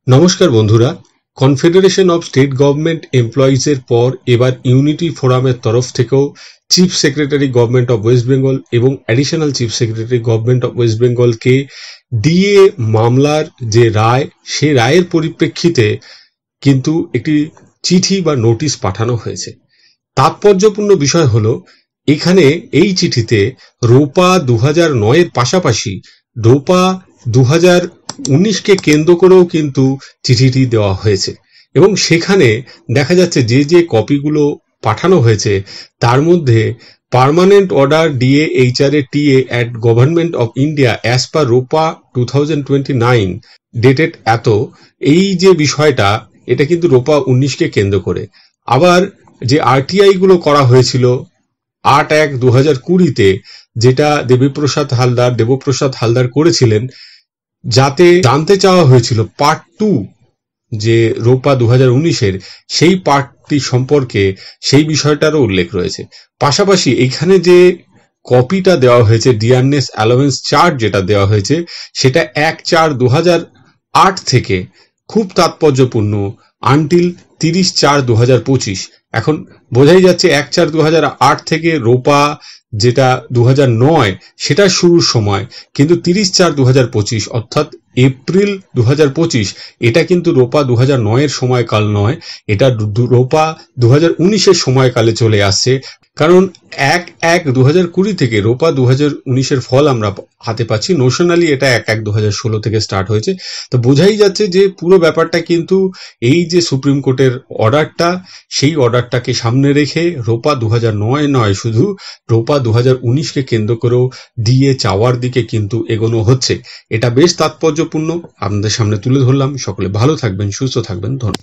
নমস্কার বন্ধুরা, confederation of state government এমপ্লয়িজের পর এবার ইউনিটি ফোরামের তরফ থেকেও chief secretary government of West Bengal এবং additional chief secretary government of West বেঙ্গলকে ডিএ মামলার যে রায়, সে রায়ের পরিপ্রেক্ষিতে কিন্তু একটি চিঠি বা নোটিশ পাঠানো হয়েছে। তাৎপর্যপূর্ণ বিষয় হলো, এখানে এই চিঠিতে রোপা 2009-এর পাশাপাশি রোপা 2019-কে কেন্দ্র করেও কিন্তু চিঠিটি দেওয়া হয়েছে এবং সেখানে দেখা যাচ্ছে যে যে কপিগুলো পাঠানো হয়েছে তার মধ্যে permanent order DA HRA TA at government of India as per ROPA 2029 dated এত, এই যে বিষয়টা, এটা কিন্তু রোপা 19-কে কেন্দ্র করে। আবার যে আরটিআই গুলো করা হয়েছিল 8/1/2020-তে, যেটা দেবপ্রসাদ হালদার করেছিলেন, যাতে জানতে চাওয়া হয়েছিল পার্ট 2 যে রোপা 2019-এর, সেই পার্টটি সম্পর্কে সেই বিষয়টারও উল্লেখ রয়েছে। পাশাপাশি এখানে যে কপিটা দেওয়া হয়েছে, ডিয়ারনেস অ্যালাওয়েন্স চার্ট যেটা দেওয়া হয়েছে, সেটা 1/4/2008 থেকে খুব তাৎপর্যপূর্ণ আনটিল 30/4/2025। এখন বোঝাই যাচ্ছে 1/4/2008 থেকে রোপা যেটা 2009 সেটা শুরুর সময়, কিন্তু 30/4/2025 অর্থাৎ এপ্রিল 2025 এটা কিন্তু রোপা 2009-এর সময়কাল নয়, এটা রোপা 2019-এর সময়কালে চলে আসছে। কারণ 1/1/2020 থেকে রোপা 2019-এর ফল আমরা হাতে পাচ্ছি। নোশনালি এটা 1/1/2016 থেকে স্টার্ট হয়েছে। তো বোঝাই যাচ্ছে যে পুরো ব্যাপারটা কিন্তু এই যে সুপ্রিম কোর্টের অর্ডারটা, সেই অর্ডারটাকে সামনে রেখে রোপা 2009 নয়, শুধু রোপা 2019-কে কেন্দ্র করেও ডিএ চাওয়ার দিকে কিন্তু এগোনো হচ্ছে। এটা বেশ তাৎপর্যপূর্ণ, আপনাদের সামনে তুলে ধরলাম। সকলে ভালো থাকবেন, সুস্থ থাকবেন। ধন্যবাদ।